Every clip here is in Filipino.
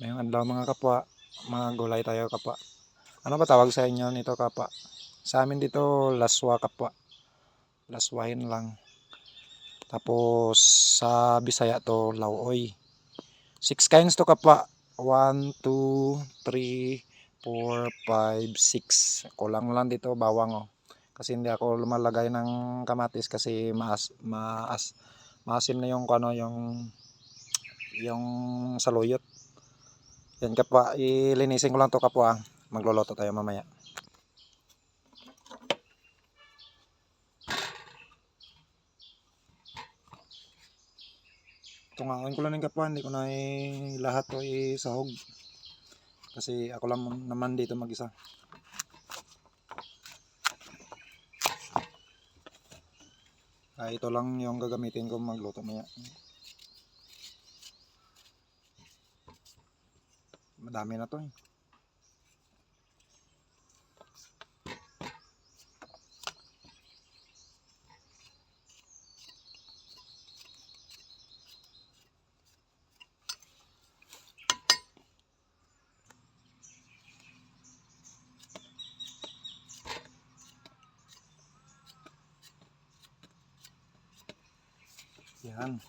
Ngayong adlaw mga kapwa, mga gulay tayo kapwa. Ano ba tawag sa inyo nito kapwa? Sa amin dito laswa kapwa. Laswahin lang. Tapos sa Bisaya to lauoy. 6 kinds to kapwa. 1, 2, 3, 4, 5, 6. Kulang lang dito bawang oh. Kasi hindi ako lumalagay ng kamatis kasi maasim na yung ano yung saluyot. Yan kapwa, ilinisin ko lang to kapwa. Magluluto tayo mamaya. Tungaon ko lang ng kapwa, hindi ko na lahat to isahog. Kasi ako lang naman dito mag-isa. Ito lang yung gagamitin ko magluto maya. Madami na to eh. Yan.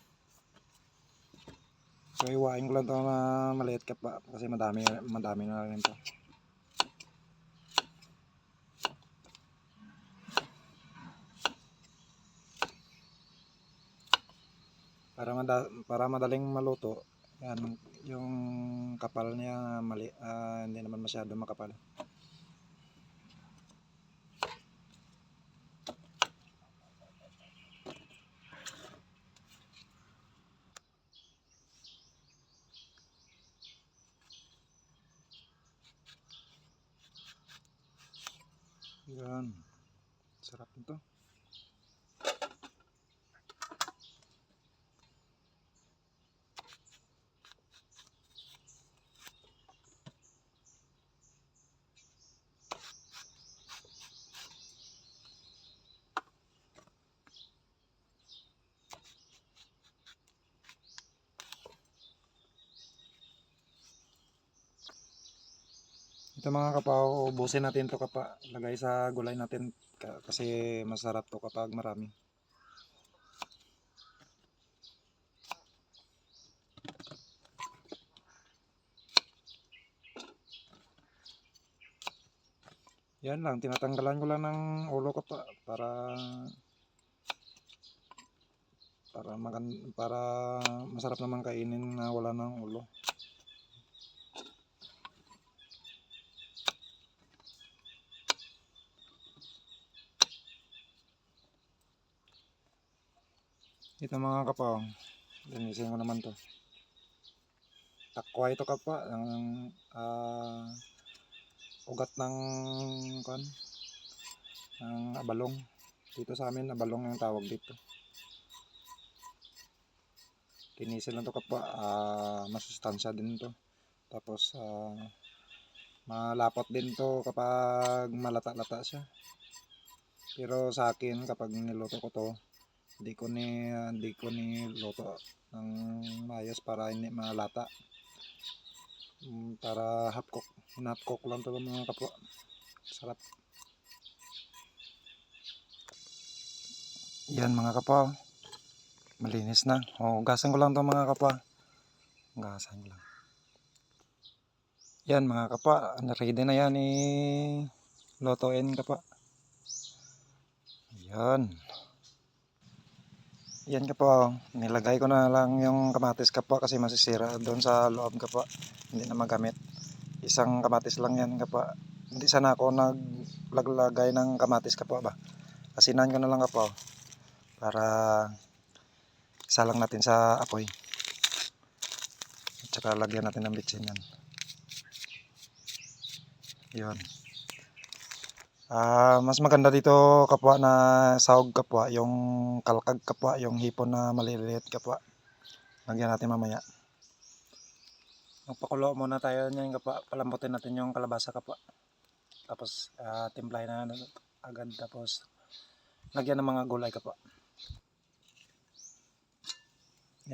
So iwain ko lang to na maliit kapwa kasi madami na rin to. Para madaling maluto, yan yung kapal niya hindi naman masyado makapal. Yan. Sarap nito. Ito mga kapa, ubusin natin to kapa. Lagay sa gulay natin kasi masarap to kapag marami. Yan lang, tinatanggalan ko lang ng ulo kapa para masarap naman kainin na wala ng ulo. Ito mga kapa, linisin ko naman to. Takwa ito kapa, ang ugat ng abalong. Dito sa amin abalong yung tawag dito. Linisin lang to kapa, masustansya din to. Tapos malapot din to kapag malata-lata siya. Pero sa akin kapag niluto ko to, hindi ko niluto ng maayos para hindi malata. Para half cook lang to mga kapwa. Sarap. Yan mga kapwa. Malinis na. Hugasan ko lang to mga kapwa. Hugasan ko lang. Yan mga kapwa, ready na yan lutuin kapwa. Yan. Yan kapwa, nilagay ko na lang yung kamatis kapwa kasi masisira doon sa loob kapwa. Hindi na magamit. Isang kamatis lang yan kapwa. Hindi sana ako naglagay ng kamatis kapwa ba. Asinan ko na lang kapwa para isa lang natin sa apoy. At saka lagyan natin ng bitsin yan. Yun. Mas maganda dito kapwa na sahog kapwa, yung kalkag kapwa, yung hipon na maliliit kapwa. Lagyan natin mamaya. Magpakulo muna tayo niyan kapwa, palambutin natin yung kalabasa kapwa. Tapos timplahin na agad, tapos lagyan ng mga gulay kapwa.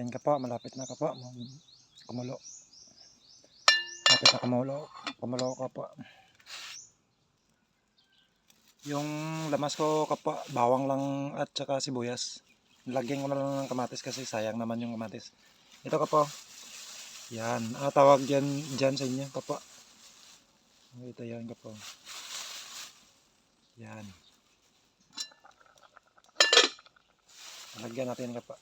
Yan kapwa, malapit na kapwa, kumulo. malapit na kumulo kapwa. Yung lamas ko kapwa, bawang lang at saka sibuyas. Lagyan ko na lang ng kamatis kasi sayang naman yung kamatis. Ito kapwa. Yan, tawag dyan sa inyo kapwa. Ito yan kapwa. Yan. Lagyan natin kapwa.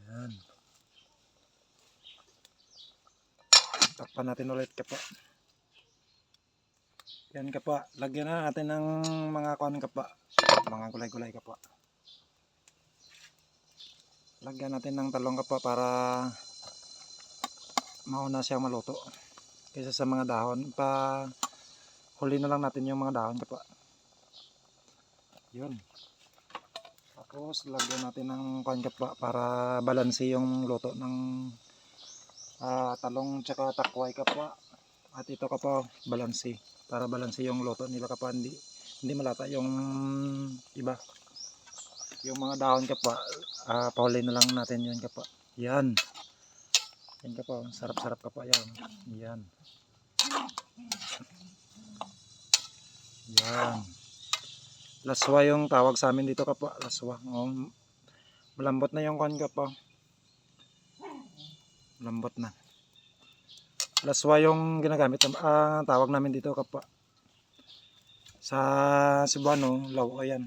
Yan. Takpan natin ulit kapwa. Yan kapwa, lagyan na natin ng mga kuan kapwa, mga gulay-gulay kapwa. Lagyan natin ng talong kapwa para mauna siyang maluto. Kaysa sa mga dahon, huli na lang natin yung mga dahon kapwa. Yun. Tapos lagyan natin ng kuan kapwa para balanse yung luto ng talong tsaka takway kapwa. At ito kapwa, balanse. Para balanse yung luto nila kapwa, hindi malata yung iba. Yung mga dahon kapwa, pahuli na lang natin yun kapwa. Yan. Yan kapwa, sarap-sarap kapwa yan. Yan. Yan. Laswa yung tawag sa amin dito kapwa, laswa. Malambot na yung kuan kapwa. Malambot na. Laswa yung ginagamit, tawag namin dito kapwa. Sa Cebuano, lawa yan.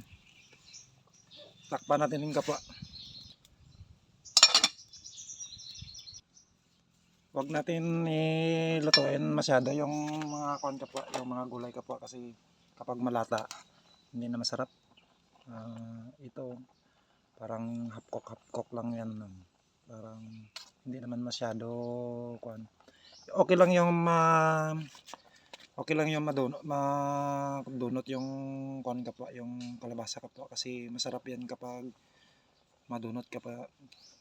Takpan natin yung kapwa. Huwag natin ilutuin masyado yung mga kuan kapwa, yung mga gulay kapwa kasi kapag malata, hindi na masarap. Ito, parang hapkok lang yan. Parang hindi naman masyado kuan. Okay lang yung madunot yung kuan kapwa, yung kalabasa kapwa kasi masarap yan kapag madunot kapwa,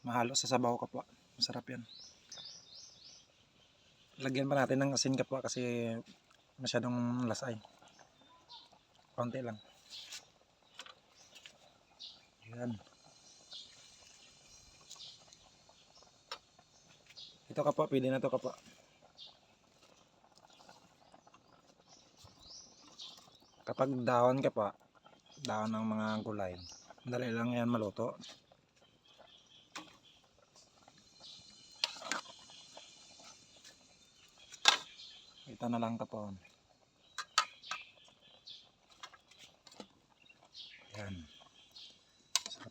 mahalo sa sabaw kapwa. Masarap yan. Lagyan pa natin ng asin kapwa kasi masyadong lasay. Konti lang. Yan. Ito kapwa, pwede na to kapwa. Kapag dahon kapwa, dahon ng mga gulay, dali lang yan maluto. Ito na lang kapwa. Yan.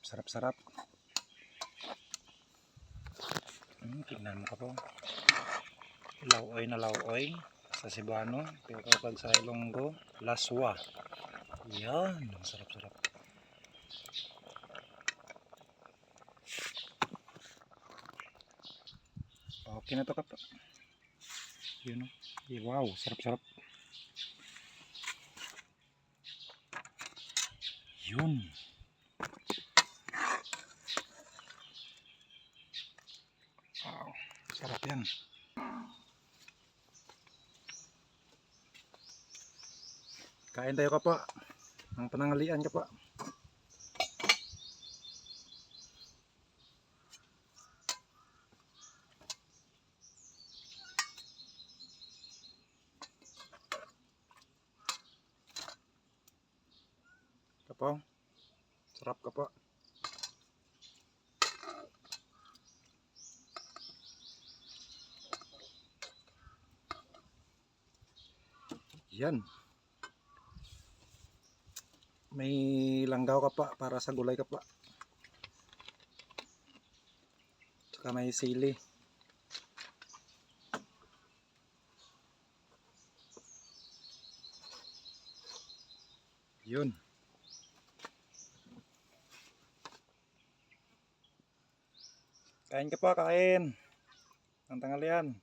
Sarap. Tignan mo kapwa. Lauoy na lauoy sa Cebuano, pero kapag sa Ilonggo, laswa. Yan, sarap. Okay na to kapwa. Yun, wow, sarap. Yun. Wow, sarap yan. Kain tayo kapwa. Ang panangalian kapwa. Kapwa. Sarap kapwa. Yan. May langgaw kapwa para sa gulay kapwa. Tsaka may sili. Yun. Kain kapwa, kain. Ang tanghalian.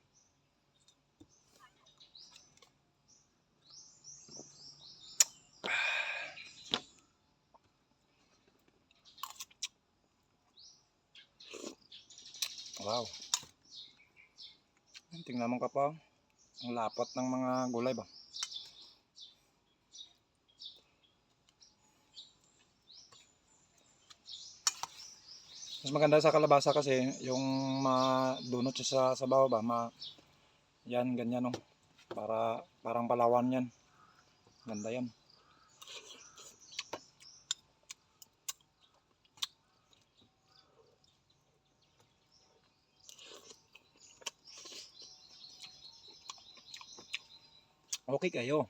Wow. Tingnan mo kapwa. Ang lapot ng mga gulay ba. Mas maganda sa kalabasa kasi yung madunot siya sa baba ba, yan ganyan no. Parang palawan yan. Ganda yan. Okay kayo.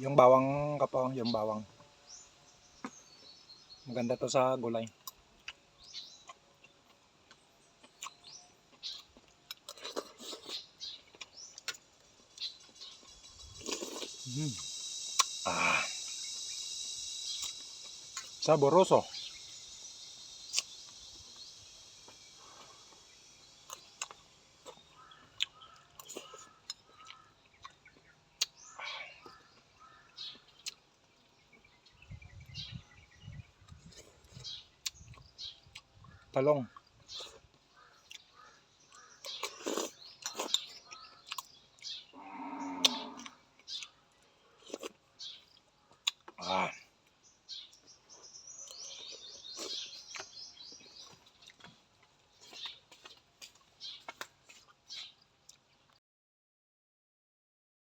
Yung bawang kapong, yung bawang. Maganda to sa gulay. Ah. Saboroso. Talong. Ah.